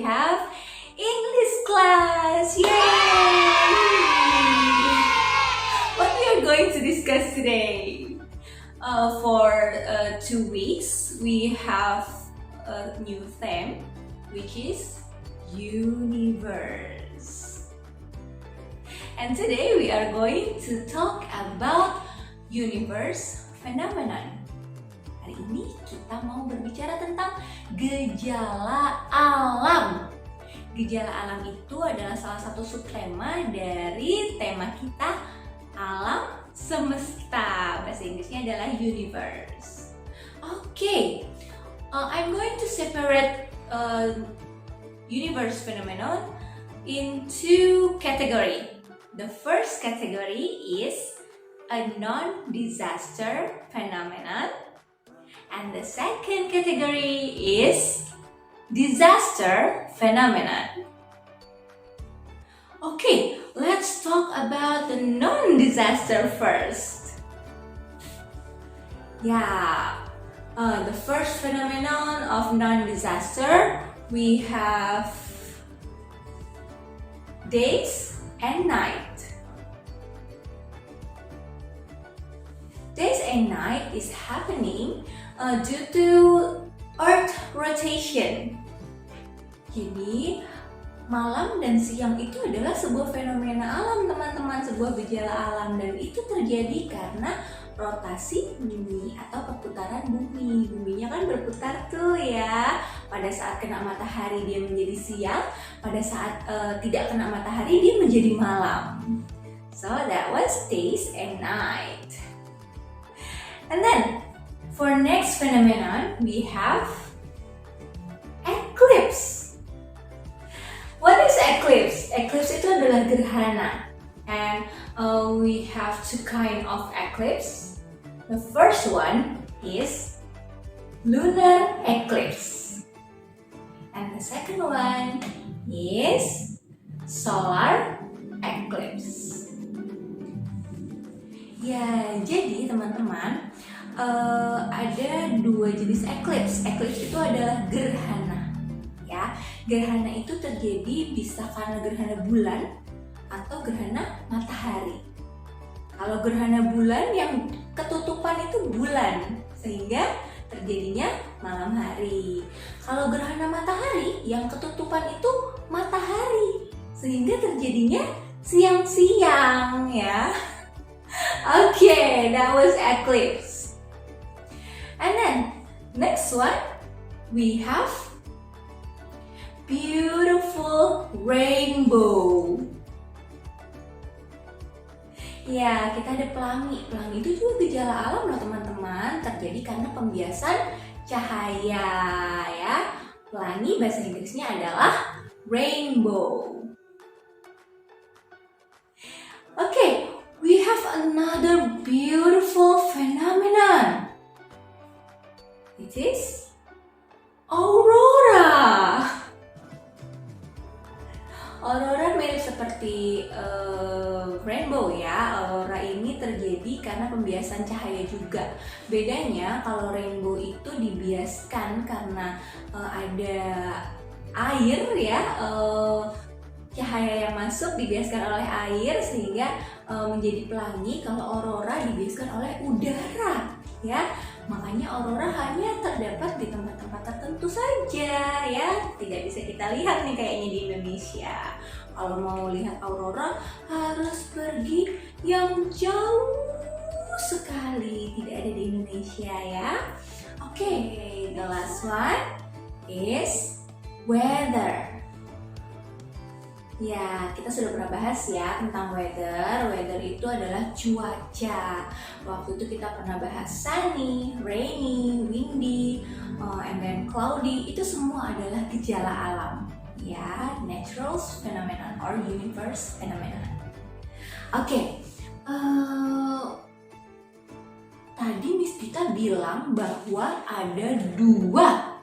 have English class. Yay! What we are going to discuss today? For 2 weeks, we have a new theme, which is universe. And today we are going to talk about universe phenomenon. Hari ini kita mau berbicara tentang gejala alam. Gejala alam itu adalah salah satu subtema dari tema kita, alam semesta. Bahasa Inggrisnya adalah universe. Okay, I'm going to separate universe phenomenon into category. The first category is a non-disaster phenomenon, and the second category is disaster phenomenon. Okay, let's talk about the non-disaster first. Yeah, the first phenomenon of non-disaster, we have days and night. Days and night is happening due to Earth rotation. Jadi, malam dan siang itu adalah sebuah fenomena alam, teman-teman, sebuah gejala alam, dan itu terjadi karena rotasi bumi atau perputaran bumi. Buminya kan berputar tuh ya. Pada saat kena matahari dia menjadi siang, pada saat tidak kena matahari dia menjadi malam. So that was days and night. And then for next phenomenon we have eclipse. What is eclipse? Eclipse itu adalah gerhana. And we have two kind of eclipse. The first one is lunar eclipse. And the second one is solar eclipse. Ya, jadi teman-teman, ada dua jenis eclipse. Eclipse itu adalah gerhana. Ya, gerhana itu terjadi bisa karena gerhana bulan atau gerhana matahari. Kalau gerhana bulan yang ketutupan itu bulan, sehingga terjadinya malam hari. Kalau gerhana matahari yang ketutupan itu matahari, sehingga terjadinya siang-siang ya. Okay, that was eclipse. And then next one we have beautiful rainbow. Ya, kita ada pelangi. Pelangi itu juga gejala alam loh teman-teman. Terjadi karena pembiasan cahaya ya. Pelangi bahasa Inggrisnya adalah rainbow. Okay, we have another beautiful phenomenon. It is aurora. Aurora mirip seperti rainbow ya. Aurora ini terjadi karena pembiasan cahaya juga. Bedanya kalau rainbow itu dibiaskan karena ada air ya. Cahaya yang masuk dibiaskan oleh air sehingga menjadi pelangi. Kalau aurora dibiaskan oleh udara ya. Makanya aurora hanya terdapat di tempat-tempat tertentu saja ya. Tidak bisa kita lihat nih kayaknya di Indonesia. Kalau mau lihat aurora harus pergi yang jauh sekali. Tidak ada di Indonesia ya. Okay, the last one is weather. Ya, kita sudah pernah bahas ya tentang weather. Weather itu adalah cuaca. Waktu itu kita pernah bahas sunny, rainy, windy, and then cloudy. Itu semua adalah gejala alam. Ya, natural phenomenon or universe phenomenon. Oke, tadi Miss Pita bilang bahwa ada dua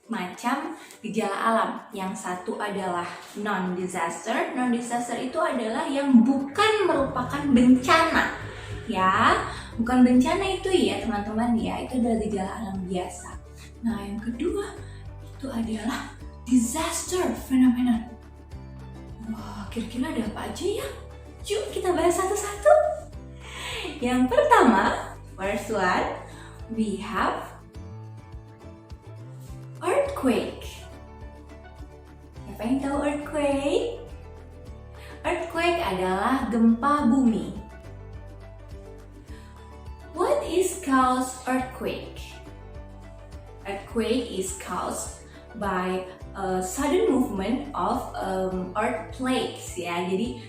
macam gejala alam. Yang satu adalah non-disaster. Non-disaster itu adalah yang bukan merupakan bencana. Ya, bukan bencana itu ya teman-teman ya. Itu adalah gejala alam biasa. Nah, yang kedua itu adalah disaster phenomenon. Wah, kira-kira ada apa aja ya? Yuk kita bahas satu-satu. Yang pertama, first one, we have earthquake. Siapa yang tahu earthquake? Earthquake adalah gempa bumi. What is caused earthquake? Earthquake is caused by a sudden movement of earth plates ya. Jadi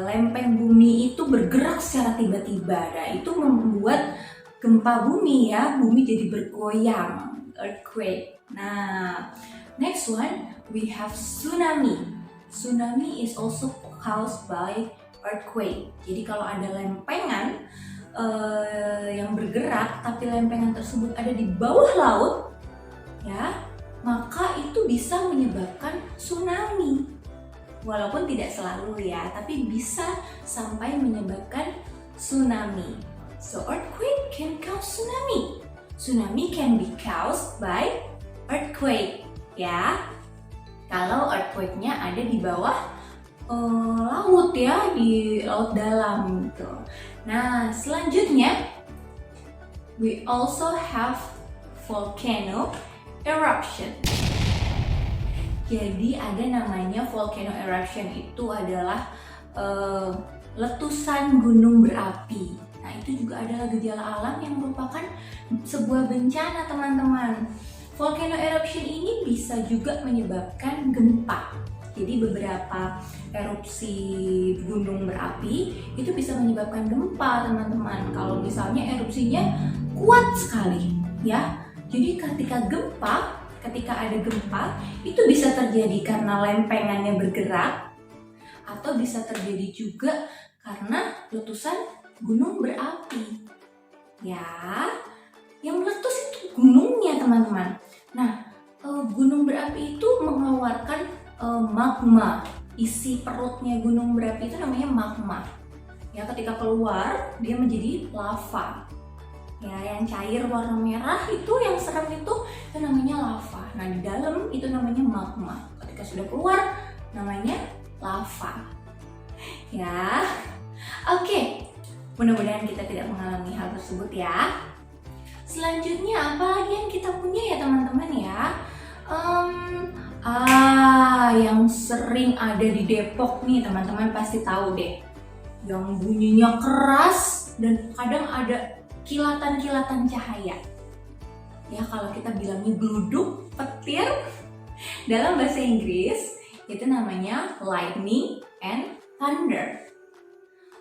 lempeng bumi itu bergerak secara tiba-tiba. Nah, itu membuat gempa bumi ya. Bumi jadi bergoyang. Earthquake. Nah, next one we have tsunami. Tsunami is also caused by earthquake. Jadi kalau ada lempengan yang bergerak, tapi lempengan tersebut ada di bawah laut, ya, maka itu bisa menyebabkan tsunami. Walaupun tidak selalu ya, tapi bisa sampai menyebabkan tsunami. So earthquake can cause tsunami. Tsunami can be caused by earthquake, ya. Kalau earthquake-nya ada di bawah laut ya, di laut dalam gitu. Nah, selanjutnya we also have volcano eruption. Jadi ada namanya volcano eruption, itu adalah letusan gunung berapi. Nah, itu juga adalah gejala alam yang merupakan sebuah bencana, teman-teman. Volcano eruption ini bisa juga menyebabkan gempa. Jadi beberapa erupsi gunung berapi itu bisa menyebabkan gempa, teman-teman. Kalau misalnya erupsinya kuat sekali, ya. Jadi ketika ada gempa, itu bisa terjadi karena lempengannya bergerak, atau bisa terjadi juga karena letusan gunung berapi. Ya, yang meletus itu gunungnya, teman-teman. Nah, gunung berapi itu mengeluarkan magma. Isi perutnya gunung berapi itu namanya magma. Ya, ketika keluar dia menjadi lava. Ya, yang cair warna merah itu, yang serem itu namanya lava. Nah, di dalam itu namanya magma. Ketika sudah keluar namanya lava. Ya. Oke. Mudah-mudahan kita tidak mengalami hal tersebut ya. Selanjutnya apa lagi yang kita punya ya, teman-teman ya? Yang sering ada di Depok nih, teman-teman pasti tahu deh. Yang bunyinya keras dan kadang ada kilatan-kilatan cahaya. Ya, kalau kita bilangnya gluduk, petir, dalam bahasa Inggris itu namanya lightning and thunder.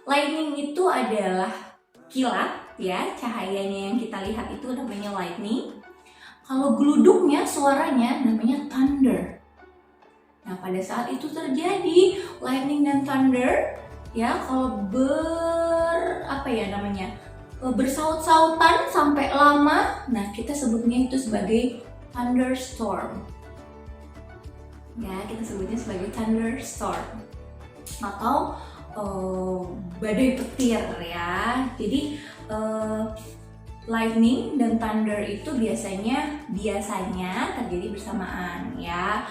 Lightning itu adalah kilat ya, cahayanya yang kita lihat itu namanya lightning. Kalau gluduknya, suaranya namanya thunder. Nah, pada saat itu terjadi lightning dan thunder, ya, kalau bersaut-sautan sampai lama, nah kita sebutnya itu sebagai thunderstorm. Ya, kita sebutnya sebagai thunderstorm atau badai petir ya. Jadi lightning dan thunder itu biasanya terjadi bersamaan ya.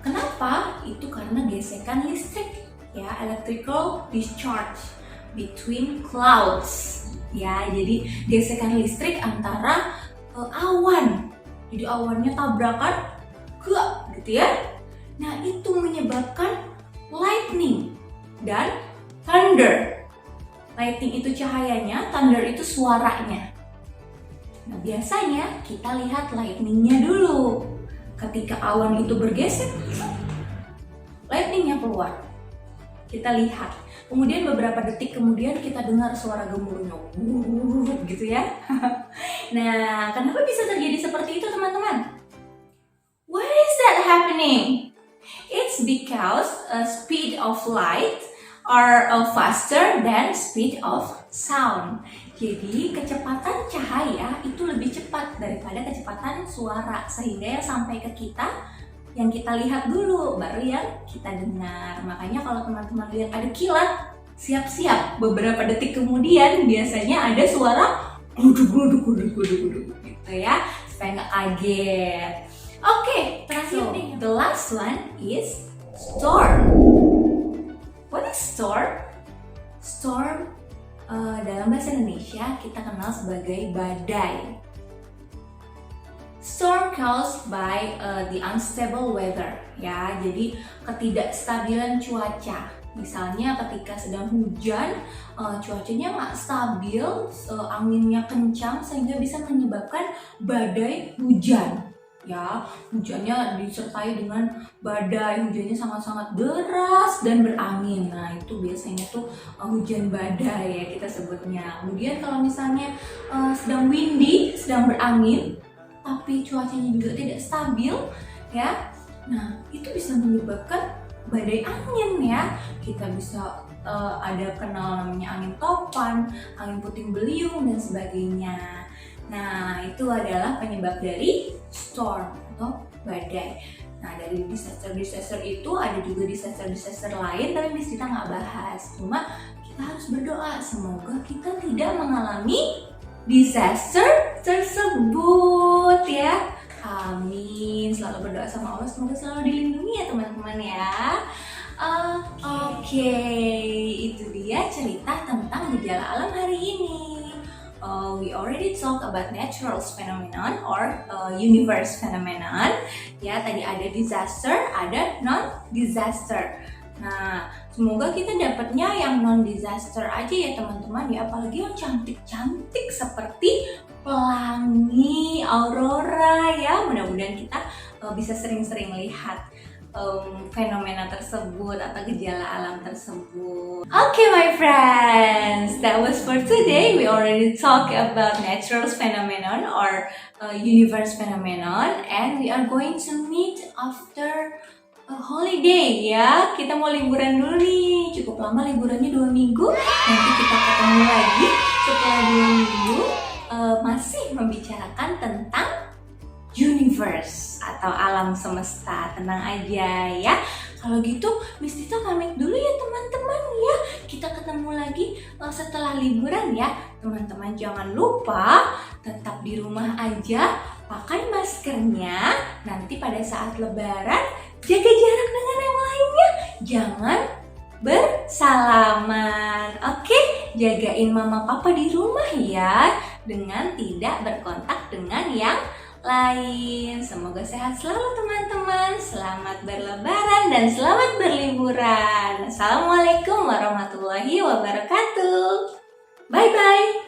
Kenapa? Itu karena gesekan listrik ya, electrical discharge between clouds ya. Jadi gesekan listrik antara awan. Jadi awannya tabrakan gitu ya. Nah, itu menyebabkan lightning dan thunder. Lightning itu cahayanya, thunder itu suaranya. Nah, biasanya kita lihat lightningnya dulu. Ketika awan itu bergeser, lightningnya keluar. Kita lihat. Kemudian beberapa detik kemudian kita dengar suara gemuruhnya, gitu ya. Nah, kenapa bisa terjadi seperti itu, teman-teman? Why is that happening? It's because speed of light are faster than speed of sound. Jadi kecepatan cahaya itu lebih cepat daripada kecepatan suara, sehingga yang sampai ke kita yang kita lihat dulu, baru yang kita dengar. Makanya kalau teman-teman lihat ada kilat, siap-siap beberapa detik kemudian biasanya ada suara gluduk gitu ya, supaya nggak kaget. Oke, terakhir nih. The last one is storm. What is storm? Storm dalam bahasa Indonesia kita kenal sebagai badai. Storm caused by the unstable weather, ya. Jadi ketidakstabilan cuaca. Misalnya ketika sedang hujan, cuacanya nggak stabil, anginnya kencang sehingga bisa menyebabkan badai hujan. Ya, hujannya disertai dengan badai, hujannya sangat-sangat deras dan berangin. Nah, itu biasanya tuh hujan badai ya kita sebutnya. Kemudian kalau misalnya sedang windy, sedang berangin, tapi cuacanya juga tidak stabil, ya. Nah, itu bisa menyebabkan badai angin ya. Kita bisa ada kenal namanya angin topan, angin puting beliung dan sebagainya. Nah, itu adalah penyebab dari storm atau badai. Nah, dari disaster itu ada juga disaster lain, tapi kita nggak bahas. Cuma kita harus berdoa semoga kita tidak mengalami disaster tersebut ya. Amin. Selalu berdoa sama Allah semoga selalu dilindungi ya teman-teman ya. Oke, itu dia cerita tentang gejala alam hari ini. We already talk about natural phenomenon or universe phenomenon. Ya, tadi ada disaster, ada non-disaster. Nah, semoga kita dapatnya yang non-disaster aja ya teman-teman ya, apalagi yang cantik-cantik seperti pelangi, aurora ya. Mudah-mudahan kita bisa sering-sering lihat fenomena tersebut atau gejala alam tersebut. Okay my friends, that was for today. We already talked about natural phenomenon or universe phenomenon, and we are going to meet after holiday ya. Kita mau liburan dulu nih, cukup lama liburannya 2 minggu. Nanti kita ketemu lagi setelah 2 minggu, masih membicarakan tentang universe atau alam semesta. Tenang aja ya. Kalau gitu Miss Tita pamit dulu ya teman-teman ya. Kita ketemu lagi setelah liburan ya. Teman-teman jangan lupa tetap di rumah aja, pakai maskernya. Nanti pada saat lebaran jaga jarak dengan yang lainnya. Jangan bersalaman. Oke, jagain mama papa di rumah ya, dengan tidak berkontak dengan yang lain. Semoga sehat selalu teman-teman. Selamat berlebaran dan selamat berliburan. Assalamualaikum warahmatullahi wabarakatuh. Bye bye.